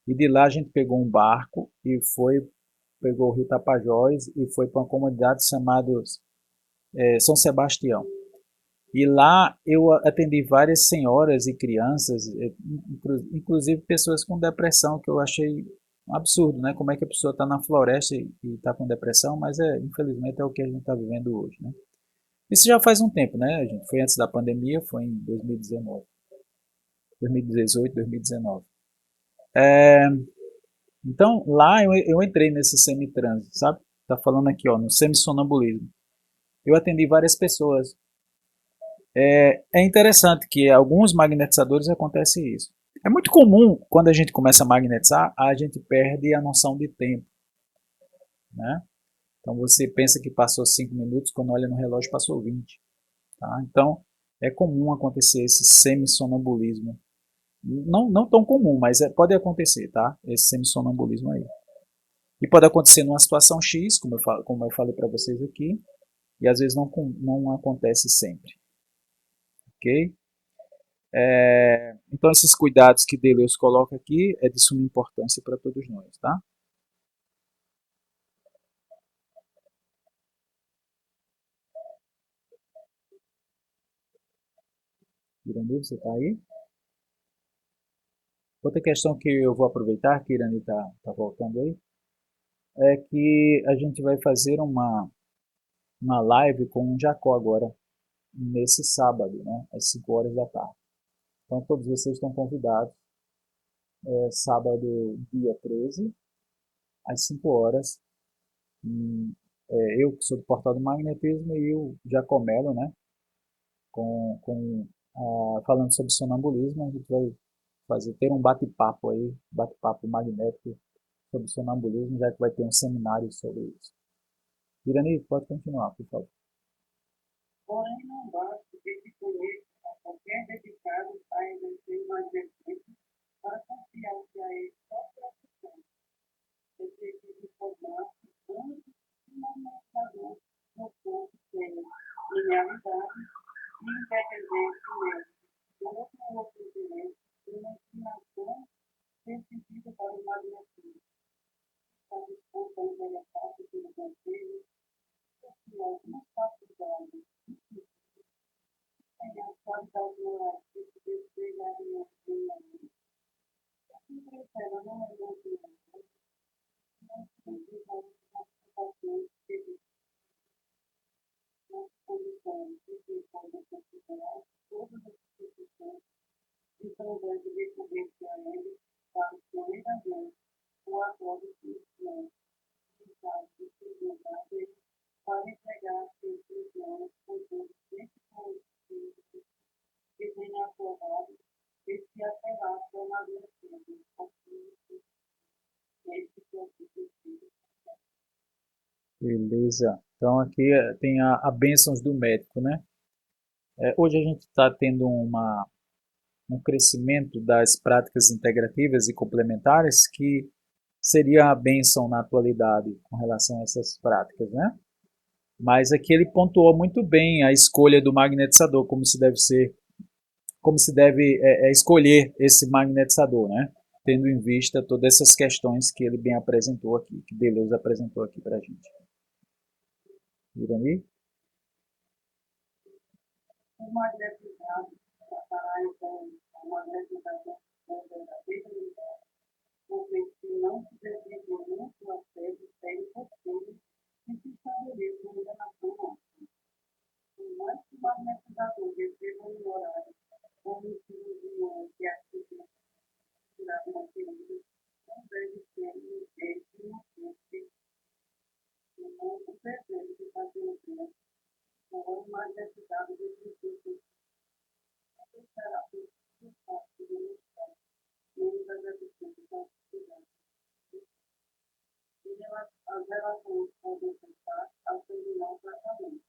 E de lá a gente pegou um barco e pegou o Rio Tapajós e foi para uma comunidade chamada São Sebastião. E lá eu atendi várias senhoras e crianças, inclusive pessoas com depressão, que eu achei Um absurdo, né? Como é que a pessoa está na floresta e está com depressão, mas infelizmente é o que a gente está vivendo hoje, né? Isso já faz um tempo, né? A gente foi antes da pandemia, foi em 2019, 2018, 2019. É, então, lá eu entrei nesse semitranse, sabe? Tá falando aqui, ó, no semissonambulismo. Eu atendi várias pessoas. É interessante que alguns magnetizadores acontece isso. É muito comum, quando a gente começa a magnetizar, a gente perde a noção de tempo, né? Então você pensa que passou 5 minutos, quando olha no relógio passou 20. Tá? Então é comum acontecer esse semissonambulismo. Não tão comum, mas pode acontecer, tá? Esse semissonambulismo aí. E pode acontecer numa situação X, como eu falei para vocês aqui, e às vezes não acontece sempre, ok? Então esses cuidados que Deleuze coloca aqui é de suma importância para todos nós, tá? Irani, você está aí? Outra questão que eu vou aproveitar, que Irani tá voltando aí, é que a gente vai fazer uma live com o Jacó agora, nesse sábado, né, às 5 horas da tarde. Então todos vocês estão convidados, sábado, dia 13, às 5 horas. Eu que sou do Portal do Magnetismo e o Jacomelo, né, falando sobre sonambulismo, a gente vai ter um bate-papo aí, bate-papo magnético sobre sonambulismo, já que vai ter um seminário sobre isso. Irani, pode continuar, por favor. Porém, não basta que se conheça a qualquer dedicado a exercer o magnetismo para confiar que a ele só profissão. É preciso formar-se antes de um administrador no corpo tenha linealidade e independentemente do outro direito de uma inclinação decidida para o magnetismo. Está disposto a interessar-se pelo conselho, porque algumas faculdades têm as qualidades morais que se desejariam em mim. Assim, ela não é muito não se desenvolve as situações que nas condições de que podem considerar todas as instituições, então deve recorrer-se a ele para primeiramente o acordo de influência, em caso de desigualdade, para empregar seus funcionários com todos esses conhecimentos que tenha aprovado e se apelar ao amadurecimento possível esse constitutivo. Beleza. Então aqui tem a bênçãos do médico, né? Hoje a gente está tendo um crescimento das práticas integrativas e complementares que seria a bênção na atualidade com relação a essas práticas, né? Mas aqui ele pontuou muito bem a escolha do magnetizador, como se deve escolher esse magnetizador, né? Tendo em vista todas essas questões que ele bem apresentou aqui, que Deleuze apresentou aqui para a gente. Irani? O magnetizado tratará então a magnetização verdadeira unidade, porque se não se desenvolver um aspecto sério possível e se estabeleça uma relação ótima. Por mais que o magnetizador receba um horário como um cirurgião que ativa tirar uma ferida, não deve ser um jeito inocente, senão o desejo de fazer o bem, ou o magnetizado de princípio será possível fácil de mostrar, menos as deficiências da atividade. E as relações podem tentar auxiliar o tratamento.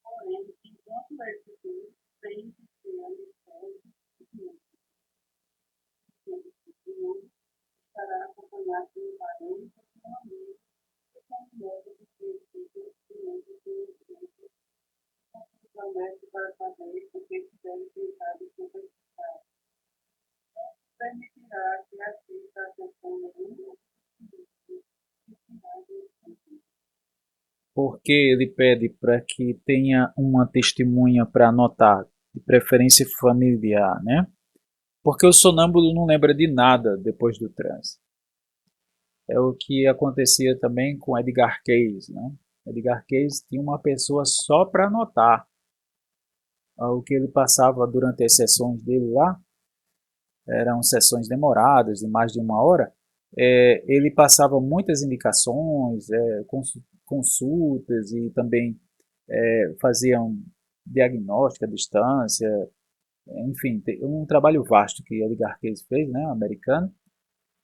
Porém, enquanto esse fim tem que ser amistoso e justo, sendo que o mundo estará acompanhado de um parente ou de um amigo que tem modo de ter sido experiência de conhecimento, promete para saber o que se deve tentar de conversar. Não se permitirá que assista a atenção nenhuma Porque ele pede para que tenha uma testemunha para anotar, de preferência familiar, né? Porque o sonâmbulo não lembra de nada depois do transe. É o que acontecia também com Edgar Cayce, né? Edgar Cayce tinha uma pessoa só para anotar o que ele passava durante as sessões dele lá. Eram sessões demoradas, de mais de uma hora. Ele passava muitas indicações, consultas e também fazia um diagnóstico à distância. Enfim, um trabalho vasto que Edgar Cayce fez, né, americano,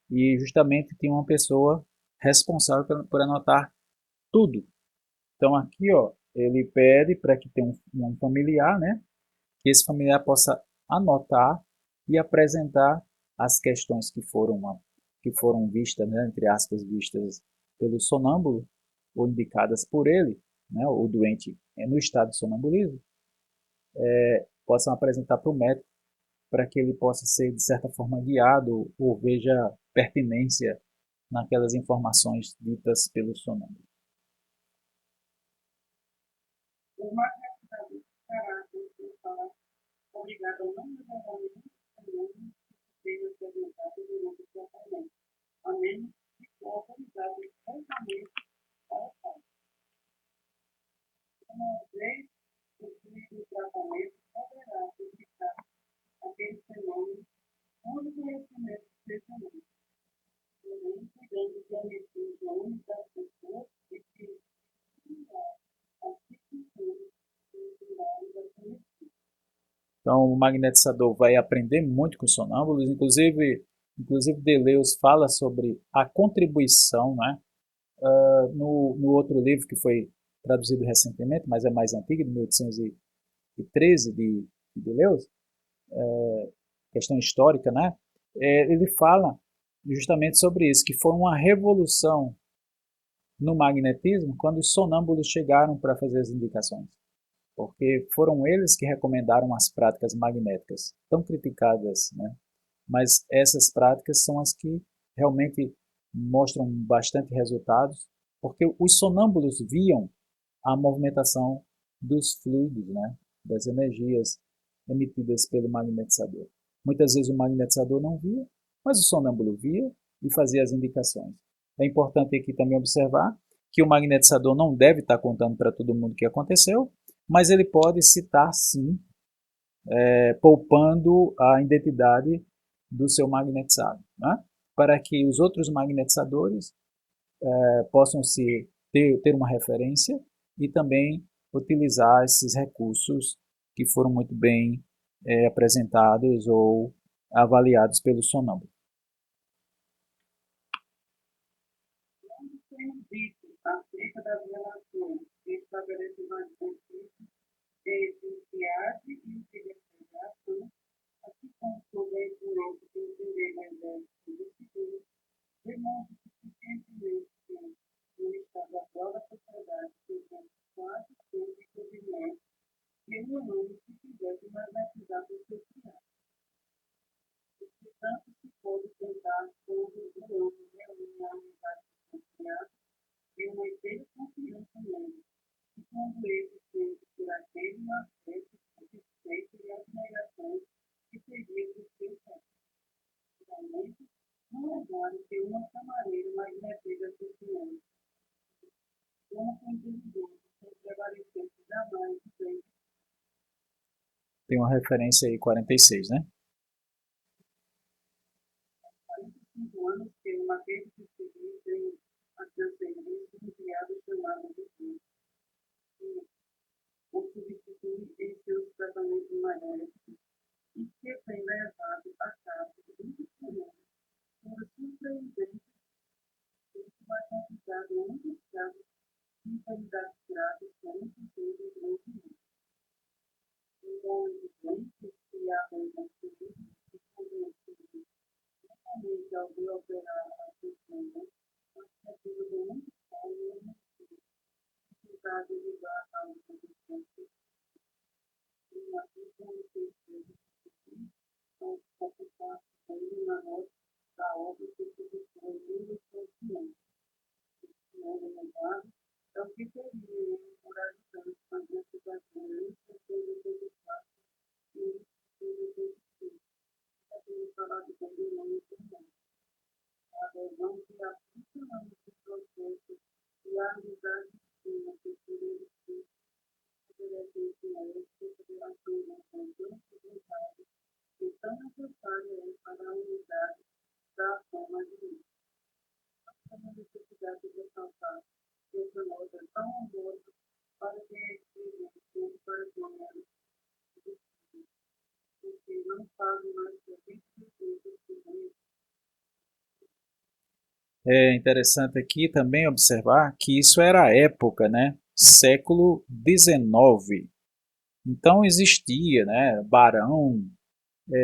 e justamente tinha uma pessoa responsável por anotar tudo. Então aqui, ó, ele pede para que tenha um familiar, né, que esse familiar possa anotar e apresentar as questões que foram vistas, né, entre aspas, vistas pelo sonâmbulo ou indicadas por ele, né, o doente no estado de sonambulismo, possam apresentar para o médico para que ele possa ser, de certa forma, guiado ou veja pertinência naquelas informações ditas pelo sonâmbulo. O magnetizador ficará obrigado a não levar nenhum fenômeno que seja apresentado durante o tratamento, a menos que for autorizado expressamente para tal. Uma vez o fim do tratamento poderá publicar aquele fenômeno onde o conhecimento seja único, porém cuidando de omitir o nome das pessoas e que as circunstâncias da conhecida. Então, o magnetizador vai aprender muito com os sonâmbulos, inclusive Deleuze fala sobre a contribuição, né? No outro livro que foi traduzido recentemente, mas é mais antigo, de 1813, de Deleuze, questão histórica, né? Ele fala justamente sobre isso, que foi uma revolução no magnetismo quando os sonâmbulos chegaram para fazer as indicações, porque foram eles que recomendaram as práticas magnéticas, tão criticadas, né? Mas essas práticas são as que realmente mostram bastante resultados, porque os sonâmbulos viam a movimentação dos fluidos, né? Das energias emitidas pelo magnetizador. Muitas vezes o magnetizador não via, mas o sonâmbulo via e fazia as indicações. É importante aqui também observar que o magnetizador não deve estar contando para todo mundo o que aconteceu, mas ele pode citar sim, poupando a identidade do seu magnetizado, né? Para que os outros magnetizadores possam ter uma referência e também utilizar esses recursos que foram muito bem apresentados ou avaliados pelo sonâmbulo. Quando temos visto acerca das relações que estabelecem mais conflitos entre o que age e o que defende a ação, assim como sobre a influência de entender mais do futuro, demonstra suficientemente que, no estado atual da sociedade, sejamos quase todos convenientes que o humano se fizesse magnetizar por seu criado. Portanto, se pode tentar todo o homem reunir uma unidade de criado e uma inteira confiança nele, e quando ele sente por aquele uma festa, satisfeito e admiração que seria do seu pai. Finalmente, não é raro que uma camareira magnetiza seu cliente, como contribuidor, sem prevalecer jamais de bem. Tem uma referência aí, 46, né? 45 anos que uma rede de civis em a seu serviço um criado chamado de Deus, que o substitui em seus tratamentos maiores e que tem levado a cabo muitos fenômenos por surpreendente que vai convidado em muitos casos de enfermidades graves como sucede em grande número. Um bom exemplo que há bem construído e convencido justamente ao ver operar a questão da perspectiva de muitos casos e tentar derivar a uma condição que uma certeza são ocupados na nossa da obra que se dispõe livre consciente. Não renovado é o que seria encorajando a gratificação e certeza de educar e de desse modo, consideração não tão vontade e tão necessária é para a unidade da ação magnífica. A necessidade de ressaltar que esse modo é tão honroso para quem é experiente, para quem é porque não sabe mais que a gente precisa. É interessante aqui também observar que isso era a época, né? Século XIX. Então existia, né? Barão,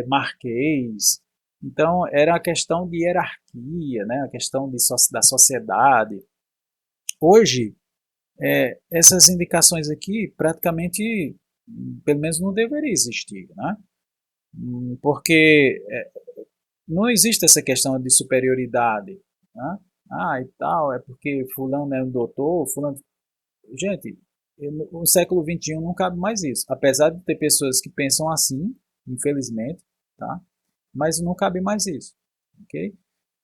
marquês. Então era a questão de hierarquia, né? A questão da sociedade. Hoje, essas indicações aqui praticamente, pelo menos não deveria existir, né? Porque não existe essa questão de superioridade, né? Ah, e tal, é porque fulano é um doutor, fulano... Gente, no século XXI não cabe mais isso. Apesar de ter pessoas que pensam assim, infelizmente, tá? Mas não cabe mais isso, ok?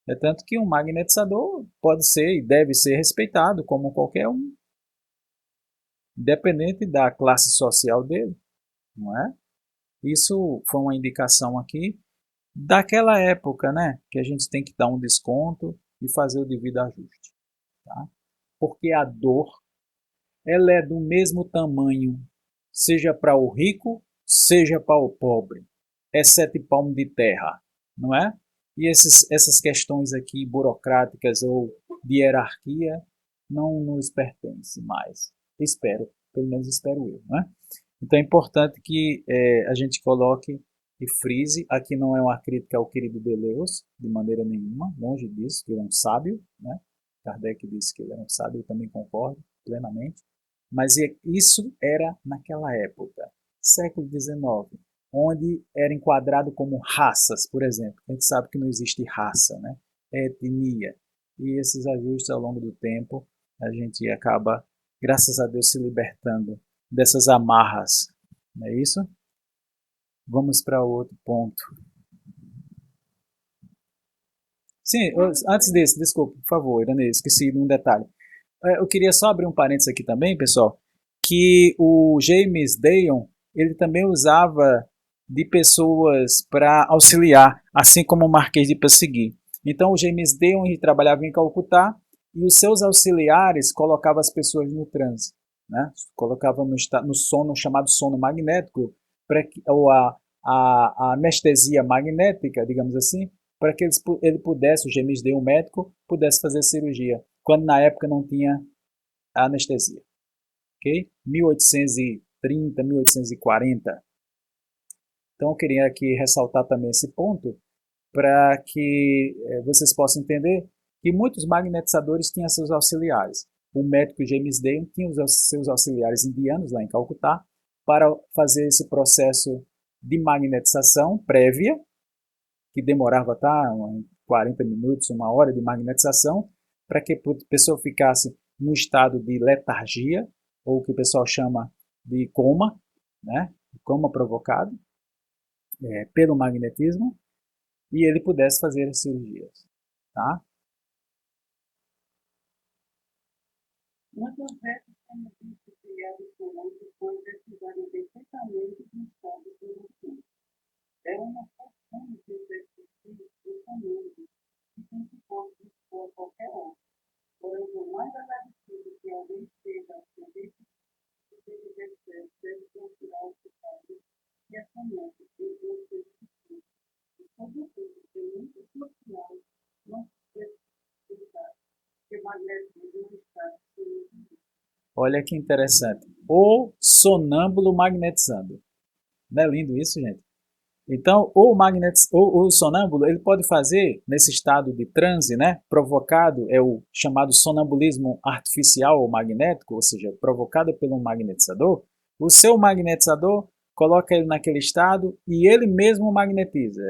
É tanto que um magnetizador pode ser e deve ser respeitado como qualquer um, independente da classe social dele, não é? Isso foi uma indicação aqui daquela época, né? Que a gente tem que dar um desconto e fazer o devido ajuste, tá? Porque a dor, ela é do mesmo tamanho, seja para o rico, seja para o pobre. É 7 palmos de terra, não é? E essas questões aqui burocráticas ou de hierarquia não nos pertencem mais. Espero, pelo menos espero eu, não é? Então é importante que a gente coloque e frise. Aqui não é uma crítica ao querido Deleuze, de maneira nenhuma, longe disso, que ele é um sábio, né? Kardec disse que ele era um sábio, eu também concordo plenamente. Mas isso era naquela época, século XIX, onde era enquadrado como raças, por exemplo. A gente sabe que não existe raça, né? É etnia. E esses ajustes ao longo do tempo, a gente acaba, graças a Deus, se libertando dessas amarras, não é isso? Vamos para outro ponto. Sim, antes desse, desculpa, por favor, Iranê, esqueci de um detalhe. Eu queria só abrir um parênteses aqui também, pessoal, que o James Dayon, ele também usava de pessoas para auxiliar, assim como o Marquês de Pessegui. Então o James Dayon trabalhava em Calcutá e os seus auxiliares colocavam as pessoas no transe, né? Colocava no sono chamado sono magnético, ou a anestesia magnética, digamos assim, para que ele pudesse, o James Dayon, médico, pudesse fazer cirurgia, quando na época não tinha anestesia. Ok? 1830, 1840. Então eu queria aqui ressaltar também esse ponto para que vocês possam entender que muitos magnetizadores tinham seus auxiliares. O médico James Dayon tinha os seus auxiliares indianos lá em Calcutá para fazer esse processo de magnetização prévia, que demorava 40 minutos, 1 hora de magnetização, para que a pessoa ficasse no estado de letargia, ou o que o pessoal chama de coma, né? Coma provocado pelo magnetismo, e ele pudesse fazer as cirurgias. Tá? Muitas vezes temos visto criados por outros quando precisaram perfeitamente de um estado produtivo. É uma fortuna que os exercícios do comando que tem que pode dispor a qualquer hora. Porém, por mais agradecido que alguém esteja ao serviço, o que deve deve considerar o estado e a somente em seus discípulos. E, sobretudo, tem muitos profissionais não especificados que magnetismo está sendo. Olha que interessante. O sonâmbulo magnetizando. Não é lindo isso, gente? Então, o sonâmbulo ele pode fazer nesse estado de transe, né, provocado, é o chamado sonambulismo artificial ou magnético, ou seja, provocado pelo magnetizador. O seu magnetizador coloca ele naquele estado e ele mesmo magnetiza.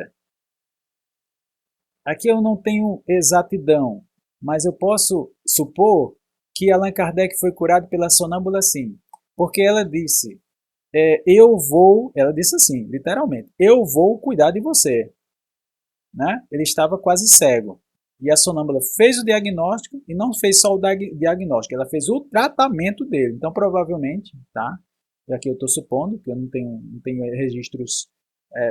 Aqui eu não tenho exatidão, mas eu posso supor que Allan Kardec foi curado pela sonâmbula sim, porque ela disse ela disse assim, literalmente, eu vou cuidar de você. Né? Ele estava quase cego. E a sonâmbula fez o diagnóstico e não fez só o diagnóstico, ela fez o tratamento dele. Então, provavelmente, tá? já que eu estou supondo, que eu não tenho registros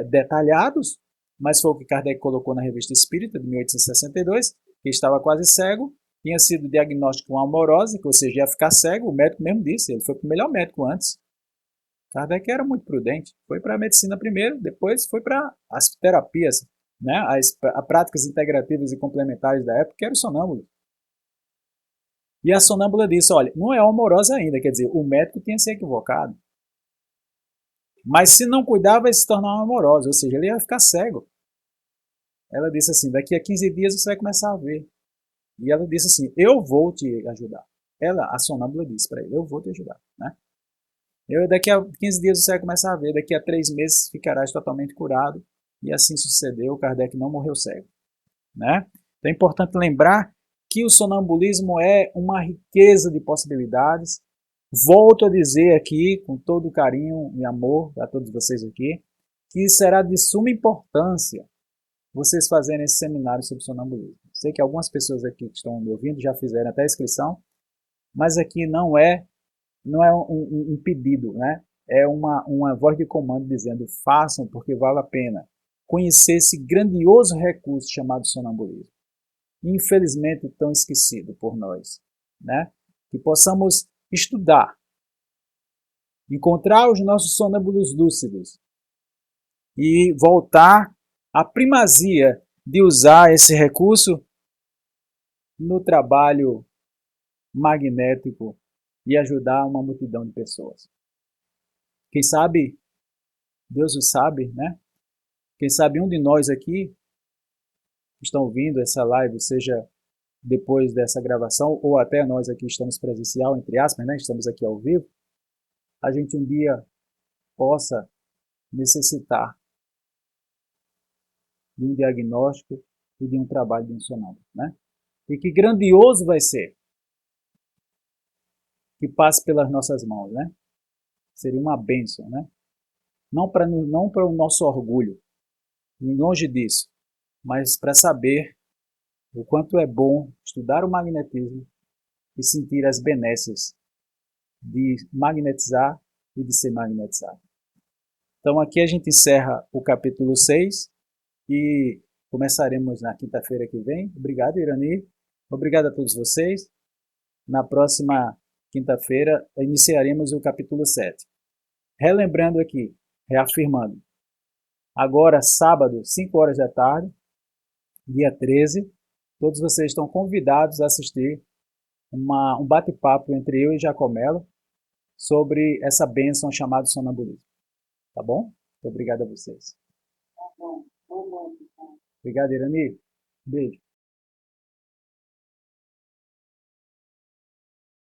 detalhados, mas foi o que Kardec colocou na Revista Espírita, de 1862, que estava quase cego, tinha sido diagnóstico com amorose, que ou seja, ia ficar cego, o médico mesmo disse, ele foi para o melhor médico antes. Kardec era muito prudente, foi para a medicina primeiro, depois foi para as terapias, né, as práticas integrativas e complementares da época, que era o sonâmbulo. E a sonâmbula disse, olha, não é amorosa ainda, quer dizer, o médico tinha se equivocado. Mas se não cuidar, vai se tornar amorosa, ou seja, ele ia ficar cego. Ela disse assim, daqui a 15 dias você vai começar a ver. E ela disse assim, eu vou te ajudar. Ela, a sonâmbula, disse para ele, eu vou te ajudar. Né? Daqui a 15 dias você vai começar a ver, daqui a 3 meses ficarás totalmente curado. E assim sucedeu, Kardec não morreu cego. Né? Então é importante lembrar que o sonambulismo é uma riqueza de possibilidades. Volto a dizer aqui, com todo carinho e amor a todos vocês aqui, que será de suma importância vocês fazerem esse seminário sobre sonambulismo. Sei que algumas pessoas aqui que estão me ouvindo já fizeram até a inscrição, mas aqui não é um pedido, né? É uma voz de comando dizendo façam porque vale a pena conhecer esse grandioso recurso chamado sonambulismo. Infelizmente tão esquecido por nós, né? Que possamos estudar, encontrar os nossos sonâmbulos lúcidos e voltar à primazia de usar esse recurso no trabalho magnético e ajudar uma multidão de pessoas. Quem sabe, Deus o sabe, né? Quem sabe um de nós aqui que estão ouvindo essa live, seja depois dessa gravação, ou até nós aqui estamos presencial, entre aspas, né? Estamos aqui ao vivo, a gente um dia possa necessitar de um diagnóstico e de um trabalho de um sonâmbulo, né? E que grandioso vai ser que passe pelas nossas mãos, né? Seria uma bênção, né? Não para o nosso orgulho, longe disso, mas para saber o quanto é bom estudar o magnetismo e sentir as benesses de magnetizar e de ser magnetizado. Então aqui a gente encerra o capítulo 6 e começaremos na quinta-feira que vem. Obrigado, Irani. Obrigado a todos vocês. Na próxima quinta-feira iniciaremos o capítulo 7. Relembrando aqui, reafirmando. Agora, sábado, 5 horas da tarde, dia 13, todos vocês estão convidados a assistir um bate-papo entre eu e Jacomelo sobre essa bênção chamada sonambulismo. Tá bom? Muito obrigado a vocês. Tá bom. Boa noite. Obrigado, Irani. Beijo.